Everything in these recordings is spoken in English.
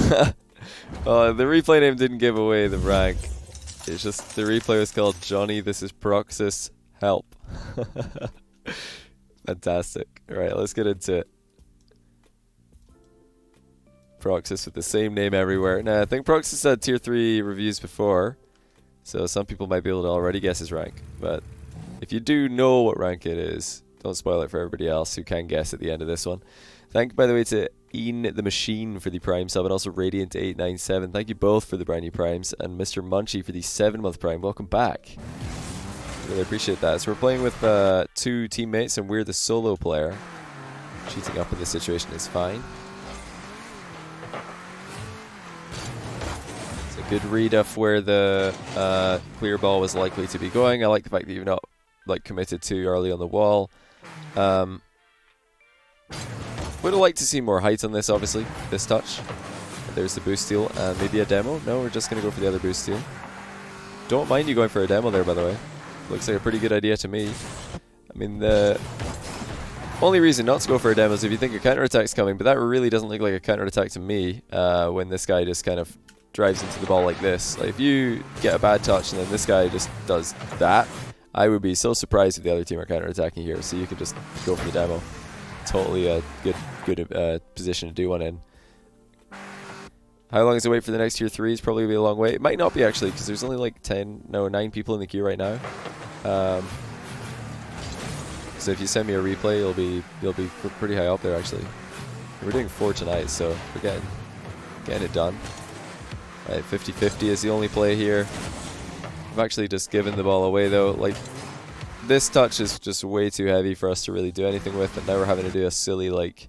The replay name didn't give away the rank. It's just the replay was called Johnny, this is Proxus, help. Fantastic. Alright, let's get into it. Proxus with the same name everywhere. Now, I think Proxus had tier 3 reviews before, so some people might be able to already guess his rank. But if you do know what rank it is, don't spoil it for everybody else who can guess at the end of this one. Thank you, by the way, to Ian the Machine for the Prime sub, and also Radiant897. Thank you both for the brand new Primes, and Mr. Munchie for the 7-month Prime. Welcome back. Really appreciate that. So we're playing with 2 teammates, and we're the solo player. Cheating up in this situation is fine. It's a good read of where the clear ball was likely to be going. I like the fact that you've not committed too early on the wall. Would have liked to see more height on this, obviously, this touch. There's the boost steal, and maybe a demo. No, we're just going to go for the other boost steal. Don't mind you going for a demo there, by the way. Looks like a pretty good idea to me. I mean, the only reason not to go for a demo is if you think a counterattack's coming, but that really doesn't look like a counterattack to me when this guy just kind of drives into the ball like this. Like, if you get a bad touch and then this guy just does that, I would be so surprised if the other team are counterattacking here, so you can just go for the demo. Totally a good position to do one in. How long is the wait for the next tier 3? It's probably going to be a long wait. It might not be, actually, because there's only like 9 people in the queue right now. So if you send me a replay, you'll be pretty high up there, actually. We're doing 4 tonight, so we're getting it done. Right, 50-50 is the only play here. I've actually just given the ball away, though. Like, this touch is just way too heavy for us to really do anything with, and now we're having to do a silly, like,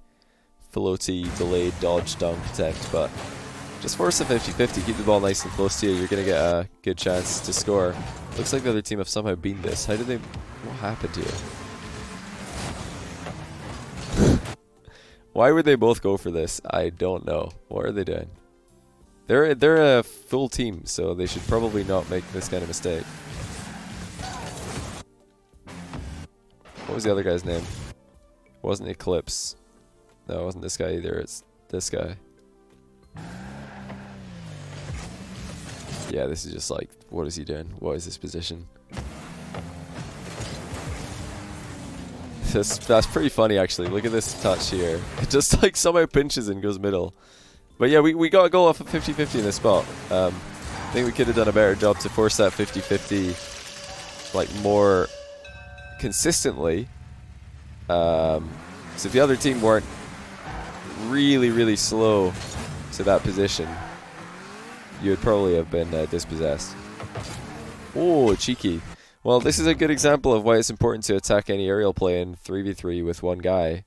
floaty, delayed dodge dunk attempt, but just force a 50-50, keep the ball nice and close to you, you're going to get a good chance to score. Looks like the other team have somehow beamed this. How did they... What happened here? Why would they both go for this? I don't know. What are they doing? They're a full team, so they should probably not make this kind of mistake. What was the other guy's name? It wasn't Eclipse. No, it wasn't this guy either. It's this guy. Yeah, this is just like, what is he doing? What is his position? That's pretty funny, actually. Look at this touch here. It just like somehow pinches and goes middle. But yeah, we got a goal off of 50-50 in this spot. I think we could have done a better job to force that 50-50 like more consistently. So if the other team weren't really slow to that position, you would probably have been dispossessed. Oh, cheeky. Well, this is a good example of why it's important to attack any aerial play in 3v3 with one guy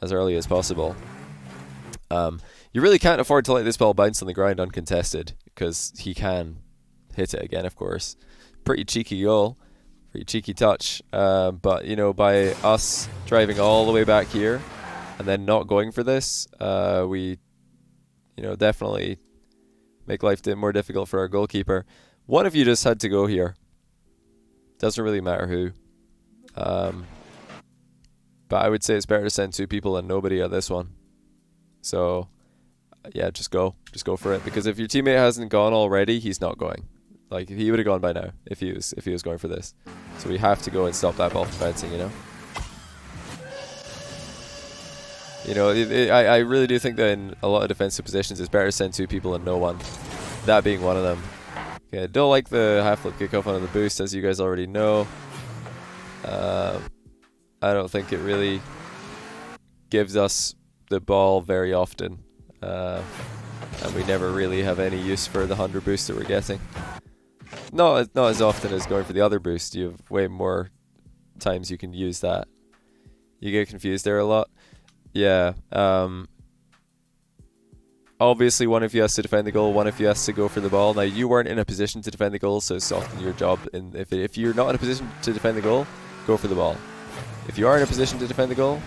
as early as possible. You really can't afford to let this ball bounce on the ground uncontested, because he can hit it again, of course. Pretty cheeky goal. Pretty cheeky touch. But, you know, by us driving all the way back here and then not going for this, we, you know, definitely make life more difficult for our goalkeeper. One of you just had to go here. Doesn't really matter who. But I would say it's better to send 2 people than nobody at this one. So, yeah, just go for it. Because if your teammate hasn't gone already, he's not going. Like, he would have gone by now if he was going for this. So we have to go and stop that ball from bouncing, you know. You know, I really do think that in a lot of defensive positions, it's better to send 2 people than no one. That being one of them. Okay, I don't like the half-flip kickoff on the boost, as you guys already know. I don't think it really gives us the ball very often. And we never really have any use for the 100 boost that we're getting. Not as often as going for the other boost. You have way more times you can use that. You get confused there a lot. Yeah. Obviously, one of you has to defend the goal, one of you has to go for the ball. Now, you weren't in a position to defend the goal, so it's often your job. If you're not in a position to defend the goal, go for the ball. If you are in a position to defend the goal,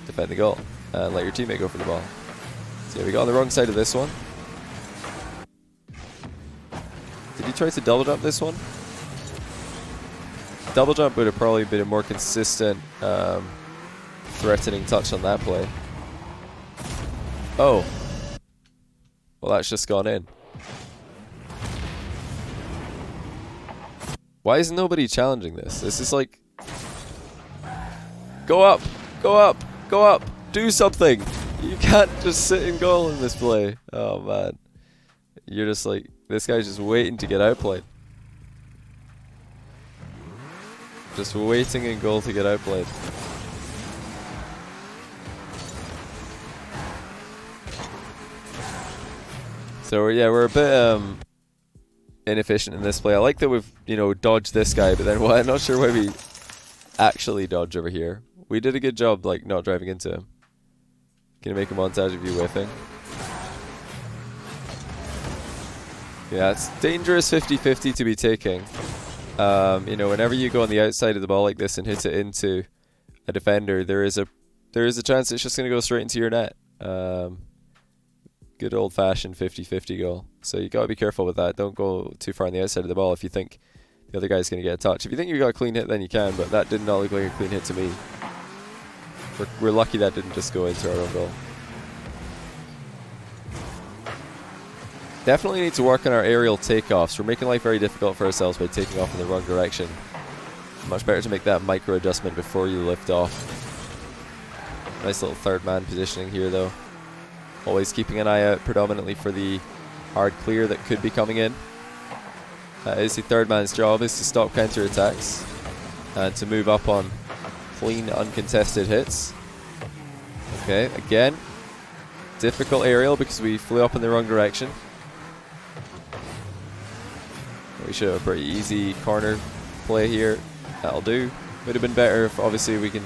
defend the goal. And let your teammate go for the ball. So yeah, we got on the wrong side of this one. Did he try to double jump this one? Double jump would have probably been a more consistent, threatening touch on that play. Oh. Well, that's just gone in. Why is nobody challenging this? This is like... Go up! Go up! Go up! Do something! You can't just sit in goal in this play. Oh, man. You're just like... This guy's just waiting to get outplayed. Just waiting in goal to get outplayed. So yeah, we're a bit inefficient in this play. I like that we've, you know, dodged this guy, but then I'm not sure why we actually dodge over here. We did a good job, like, not driving into him. Can you make a montage of you whiffing? Yeah, it's dangerous 50-50 to be taking. You know, whenever you go on the outside of the ball like this and hit it into a defender, there is a chance it's just going to go straight into your net. Good old-fashioned 50-50 goal. So you got to be careful with that. Don't go too far on the outside of the ball if you think the other guy's going to get a touch. If you think you got a clean hit, then you can, but that did not look like a clean hit to me. We're lucky that didn't just go into our own goal. Definitely need to work on our aerial takeoffs. We're making life very difficult for ourselves by taking off in the wrong direction. Much better to make that micro adjustment before you lift off. Nice little third man positioning here though. Always keeping an eye out predominantly for the hard clear that could be coming in. That is the third man's job, is to stop counter attacks and to move up on clean uncontested hits. Okay, again, difficult aerial because we flew up in the wrong direction. We should have a pretty easy corner play here. That'll do. Would have been better if obviously we can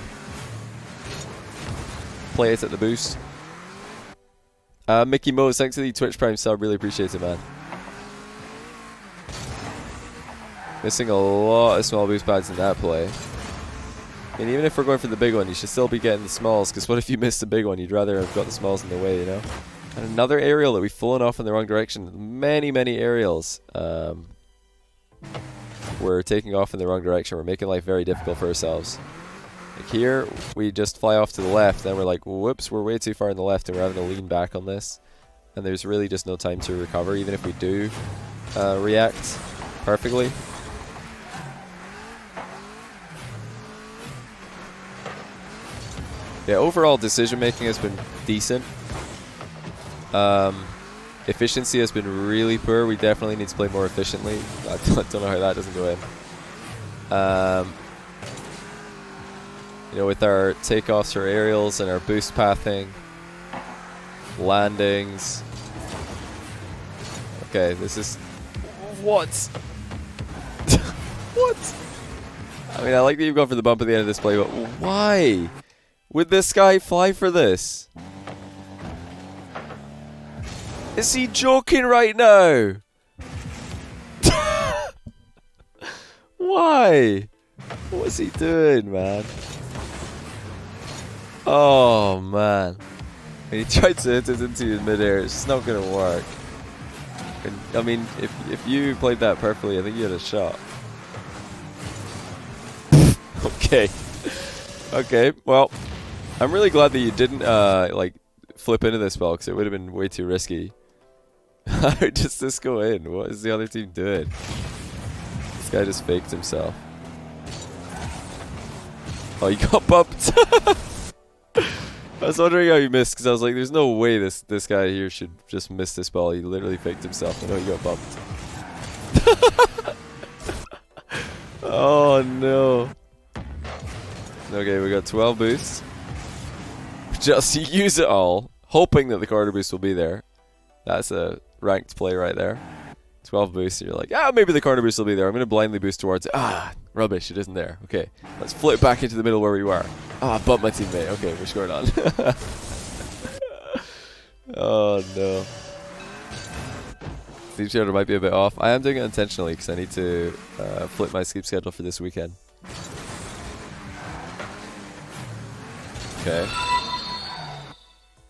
play it at the boost. Mickey Mose, thanks for the Twitch Prime sub. Really appreciate it, man. Missing a lot of small boost pads in that play. And even if we're going for the big one, you should still be getting the smalls, because what if you missed the big one? You'd rather have got the smalls in the way, you know? And another aerial that we've flown off in the wrong direction. Many, many aerials. We're taking off in the wrong direction. We're making life very difficult for ourselves. Like here, we just fly off to the left, then we're like, whoops, we're way too far on the left, and we're having to lean back on this. And there's really just no time to recover, even if we do react perfectly. Yeah, overall decision making has been decent. Efficiency has been really poor. We definitely need to play more efficiently. I don't know how that doesn't go in. You know, with our takeoffs or aerials and our boost pathing, landings. Okay, this is... What? What? I mean, I like that you've gone for the bump at the end of this play, but why would this guy fly for this? Is he joking right now? Why? What's he doing, man? Oh, man. He tried to hit it into you in midair. It's just not going to work. And, I mean, if you played that perfectly, I think you had a shot. Okay. Okay, well, I'm really glad that you didn't, like, flip into this ball, because it would have been way too risky. How does this go in? What is the other team doing? This guy just faked himself. Oh, you got bumped. I was wondering how you missed, because I was like, there's no way this guy here should just miss this ball. He literally faked himself. I know he got bumped. Oh, no. Okay, we got 12 boosts. Just use it all, hoping that the corner boost will be there. That's a ranked play right there. 12 boosts, you're like, maybe the corner boost will be there. I'm going to blindly boost towards it. Rubbish, it isn't there. Okay, let's flip back into the middle where we were. Bump my teammate. Okay, we're scored on. Oh, no. Sleep schedule might be a bit off. I am doing it intentionally because I need to flip my sleep schedule for this weekend. Okay.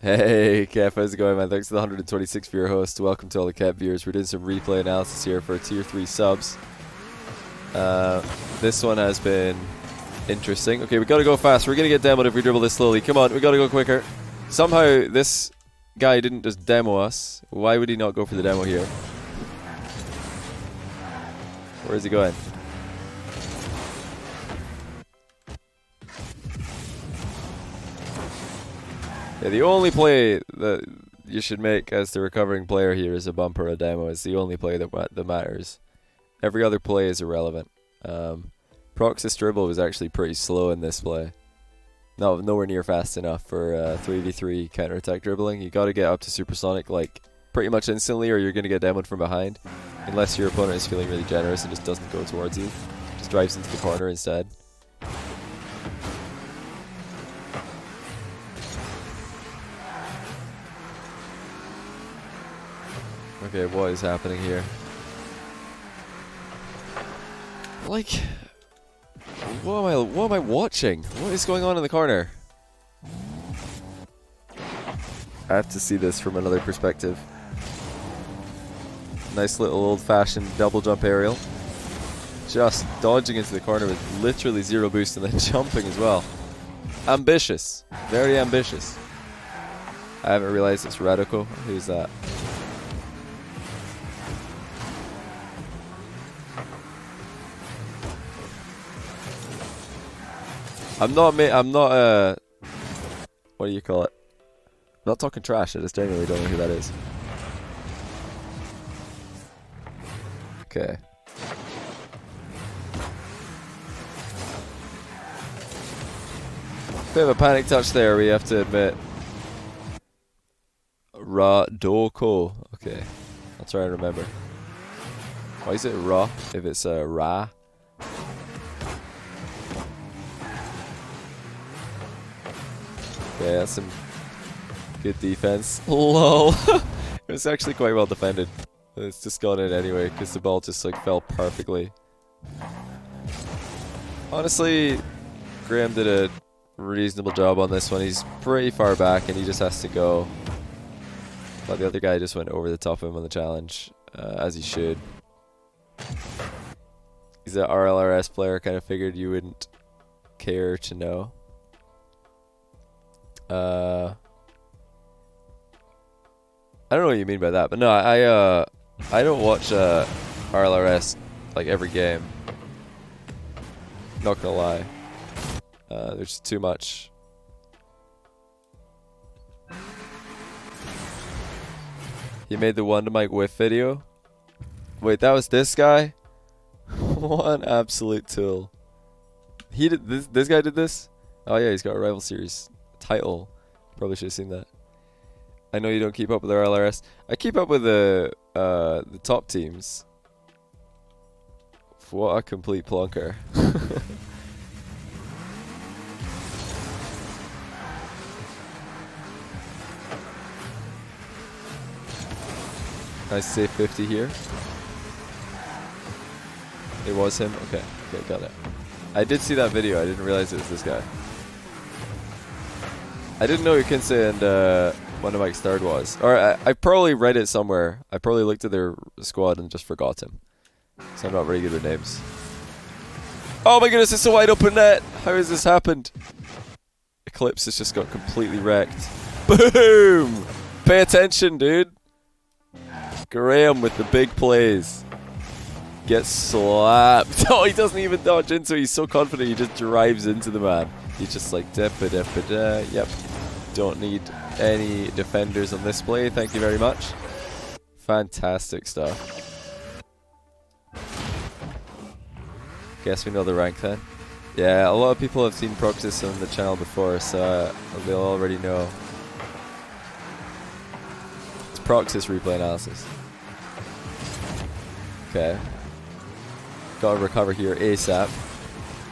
Hey, Kev, how's it going, man? Thanks to the 126 for your host. Welcome to all the Kev viewers. We're doing some replay analysis here for tier 3 subs. This one has been interesting. Okay, we gotta go fast. We're gonna get demoed if we dribble this slowly. Come on, we gotta go quicker. Somehow this guy didn't just demo us, why would he not go for the demo here? Where is he going? Yeah, the only play that you should make as the recovering player here is a bump or a demo. It's the only play that matters. Every other play is irrelevant. Proxus dribble was actually pretty slow in this play. Nowhere near fast enough for 3v3 counter-attack dribbling. You got to get up to supersonic like pretty much instantly, or you're going to get demoed from behind. Unless your opponent is feeling really generous and just doesn't go towards you. Just drives into the corner instead. Okay, what is happening here? Like, what am I watching? What is going on in the corner? I have to see this from another perspective. Nice little old-fashioned double jump aerial. Just dodging into the corner with literally zero boost and then jumping as well. Ambitious. Very ambitious. I haven't realized it's Radico. Who's that? I'm not what do you call it? I'm not talking trash, I just genuinely don't know who that is. Okay. Bit of a panic touch there, we have to admit. Radoko. Okay. I'll try and remember. Why is it Ra if it's Ra? Okay, that's some good defense. LOL. It was actually quite well defended. It's just gone in anyway because the ball just like fell perfectly. Honestly, Graham did a reasonable job on this one. He's pretty far back and he just has to go. But the other guy just went over the top of him on the challenge, as he should. He's an RLRS player, kind of figured you wouldn't care to know. I don't know what you mean by that, but no, I don't watch RLRS like every game. Not gonna lie, there's too much. He made the one to Mike Whiff video. Wait, that was this guy? What an absolute tool! He did this. This guy did this. Oh yeah, he's got a rival series title. Probably should have seen that. I know you don't keep up with the RLRS. I keep up with the top teams. What a complete plonker. Nice save 50 here. It was him? Okay, got it. I did see that video, I didn't realize it was this guy. I didn't know who Kinsey and one of Mike's third was. Or I probably read it somewhere. I probably looked at their squad and just forgot him. So I'm not very good with names. Oh my goodness, it's a wide open net! How has this happened? Eclipse has just got completely wrecked. Boom! Pay attention, dude. Graham with the big plays. Gets slapped. Oh, he doesn't even dodge into it. He's so confident he just drives into the man. He's just like, da-ba-da-ba-da. Yep. Don't need any defenders on this play. Thank you very much. Fantastic stuff. Guess we know the rank then. Yeah, a lot of people have seen Proxus on the channel before, so they'll already know. It's Proxus replay analysis. Okay. Gotta recover here ASAP.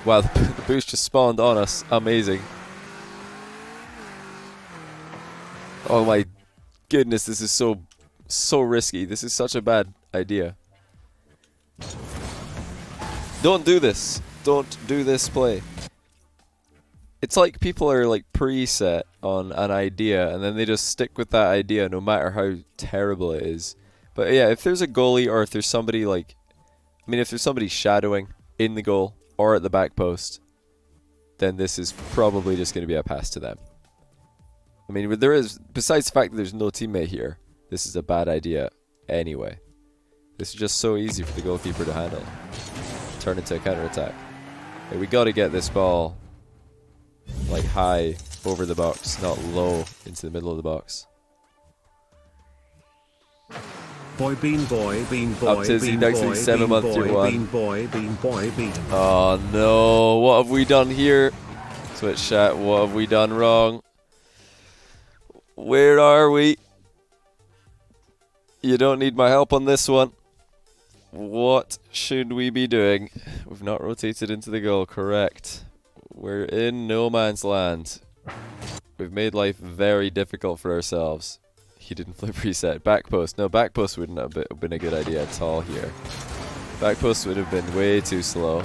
Wow, the boost just spawned on us. Amazing. Oh my goodness, this is so risky. This is such a bad idea. Don't do this. Don't do this play. It's like people are like preset on an idea and then they just stick with that idea no matter how terrible it is. But yeah, if there's a goalie or if there's somebody like, I mean if there's somebody shadowing in the goal or at the back post, then this is probably just going to be a pass to them. I mean, there is, besides the fact that there's no teammate here, this is a bad idea anyway. This is just so easy for the goalkeeper to handle. Turn into a counter-attack. Okay, we got to get this ball like high over the box, not low into the middle of the box. Bean boy, bean boy, up to bean next boy, week, 7 bean month boy, tier 1. bean boy, bean boy, bean. Oh no, what have we done here? Switch chat, what have we done wrong? Where are we? You don't need my help on this one. What should we be doing? We've not rotated into the goal, correct. We're in no man's land. We've made life very difficult for ourselves. He didn't flip reset. Back post. No, back post wouldn't have been a good idea at all here. Back post would have been way too slow.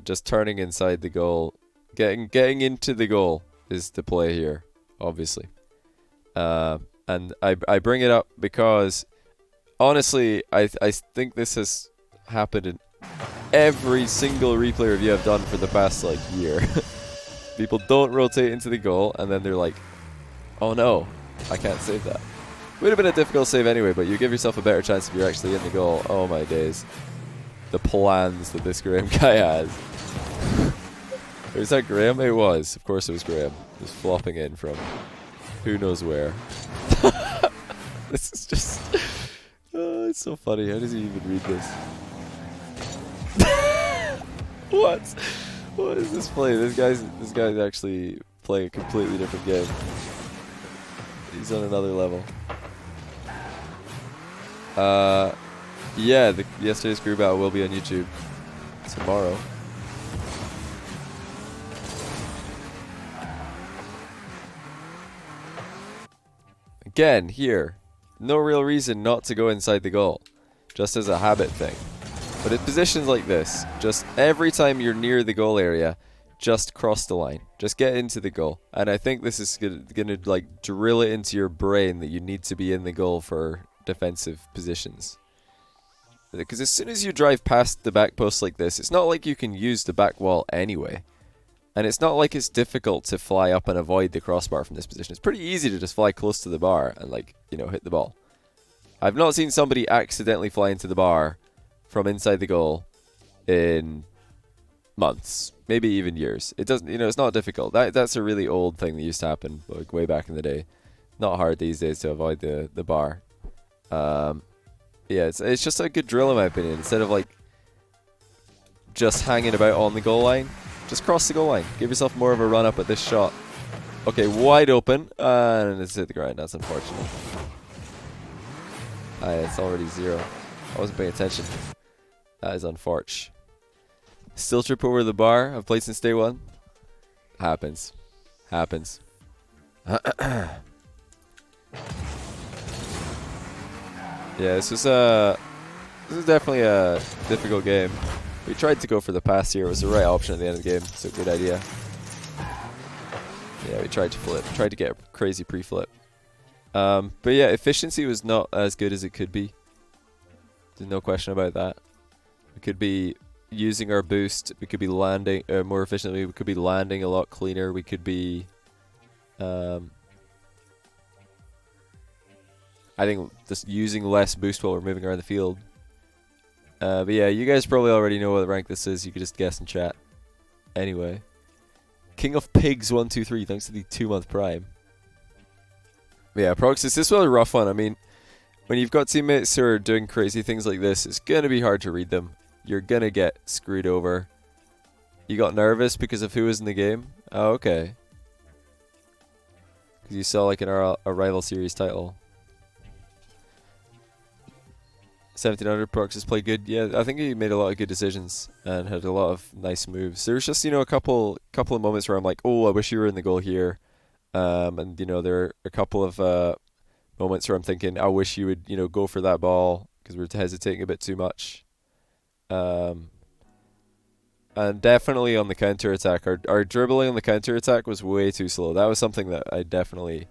Just turning inside the goal. Getting into the goal is the play here, obviously. And I bring it up because honestly, I think this has happened in every single replay review I've done for the past like year. People don't rotate into the goal and then they're like, oh no, I can't save that. Would have been a difficult save anyway, but you give yourself a better chance if you're actually in the goal. Oh my days. The plans that this Graham guy has. Was that Graham? It was. Of course it was Graham. Just flopping in from who knows where. This is just... Oh, it's so funny. How does he even read this? What? What is this play? This guy's actually playing a completely different game. He's on another level. Yeah, yesterday's crew battle will be on YouTube tomorrow. Again, here, no real reason not to go inside the goal, just as a habit thing. But in positions like this, just every time you're near the goal area, just cross the line. Just get into the goal. And I think this is gonna like drill it into your brain that you need to be in the goal for defensive positions. Because as soon as you drive past the back post like this, it's not like you can use the back wall anyway. And it's not like it's difficult to fly up and avoid the crossbar from this position. It's pretty easy to just fly close to the bar and, like, you know, hit the ball. I've not seen somebody accidentally fly into the bar from inside the goal in months, maybe even years. It doesn't, you know, it's not difficult. That's a really old thing that used to happen, like, way back in the day. Not hard these days to avoid the bar. Yeah, it's just a good drill in my opinion. Instead of, like, just hanging about on the goal line, just cross the goal line. Give yourself more of a run up at this shot. Okay, wide open. And it's hit the ground. That's unfortunate. It's already 0. I wasn't paying attention. That is unfortunate. Still trip over the bar. I've played since day 1. Happens. Happens. Yeah, this is definitely a difficult game. We tried to go for the pass here. It was the right option at the end of the game. It's a good idea. Yeah, we tried to flip. Tried to get a crazy pre-flip. But yeah, efficiency was not as good as it could be. There's no question about that. We could be using our boost. We could be landing more efficiently. We could be landing a lot cleaner. We could be... I think just using less boost while we're moving around the field. But yeah, you guys probably already know what rank this is. You could just guess in chat. Anyway. King of Pigs 123, thanks to the 2-month prime. But yeah, Proxus, this was a rough one. I mean, when you've got teammates who are doing crazy things like this, it's going to be hard to read them. You're going to get screwed over. You got nervous because of who was in the game? Oh, okay. Because you saw like a rival series title. 1700 Proxus played good. Yeah, I think he made a lot of good decisions and had a lot of nice moves. There was just, you know, a couple of moments where I'm like, oh, I wish you were in the goal here. And, you know, there are a couple of moments where I'm thinking, I wish you would, you know, go for that ball because we're hesitating a bit too much. And definitely on the counter-attack. Our dribbling on the counter-attack was way too slow. That was something that I definitely...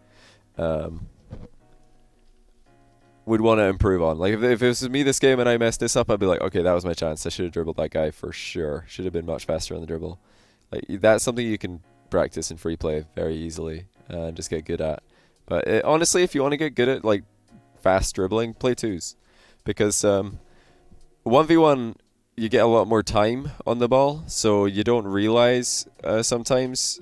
would want to improve on. Like, if it was me this game and I messed this up, I'd be like, okay, that was my chance. I should have dribbled that guy for sure. Should have been much faster on the dribble. Like, that's something you can practice in free play very easily. and just get good at. But honestly, if you want to get good at like fast dribbling, play 2s, because 1v1 you get a lot more time on the ball, so you don't realize sometimes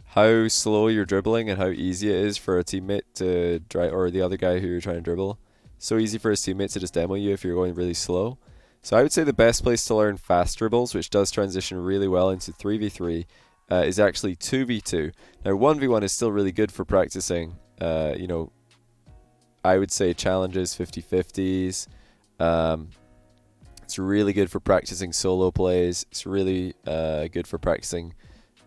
how slow you're dribbling and how easy it is for a teammate to drive, or the other guy who you're trying to dribble. So easy for his teammate to just demo you if you're going really slow. So I would say the best place to learn fast dribbles, which does transition really well into 3v3, is actually 2v2. Now 1v1 is still really good for practicing, you know, I would say challenges, 50-50s. It's really good for practicing solo plays. It's really good for practicing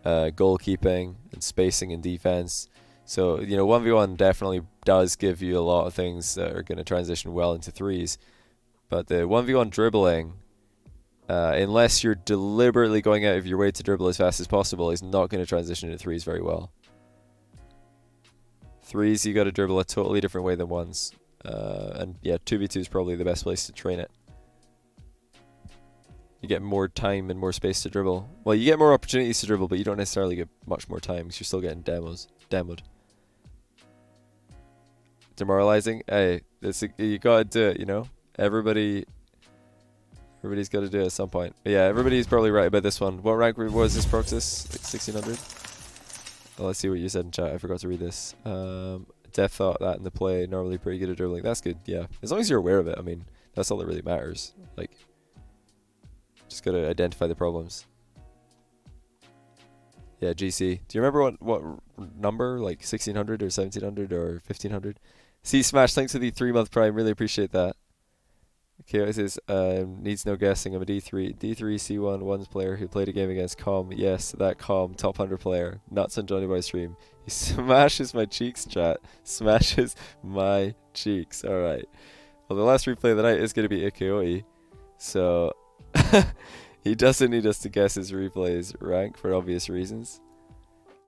goalkeeping and spacing and defense. So, you know, 1v1 definitely does give you a lot of things that are going to transition well into 3s. But the 1v1 dribbling, unless you're deliberately going out of your way to dribble as fast as possible, is not going to transition into 3s very well. 3s, you got to dribble a totally different way than 1s. And yeah, 2v2 is probably the best place to train it. You get more time and more space to dribble. Well, you get more opportunities to dribble, but you don't necessarily get much more time because you're still getting demoed. Demoralizing? Hey, you gotta do it, you know? Everybody's got to do it at some point. But yeah, everybody's probably right about this one. What rank was this, Proxus? Like 1600? Well, let's see what you said in chat. I forgot to read this. Def thought that in the play. Normally pretty good at dribbling. That's good, yeah. As long as you're aware of it, I mean, that's all that really matters. Like, just got to identify the problems. Yeah, GC. Do you remember what number? Like 1600 or 1700 or 1500? See Smash, thanks for the 3-month prime. Really appreciate that. Okay, it says, needs no guessing. I'm a D3 C1 ones player who played a game against Com. Yes, that Com, top 100 player. Nuts on JohnnyBoi stream. He smashes my cheeks, chat. Smashes my cheeks. Alright. Well, the last replay of the night is going to be Ikeoi. So, he doesn't need us to guess his replay's rank for obvious reasons.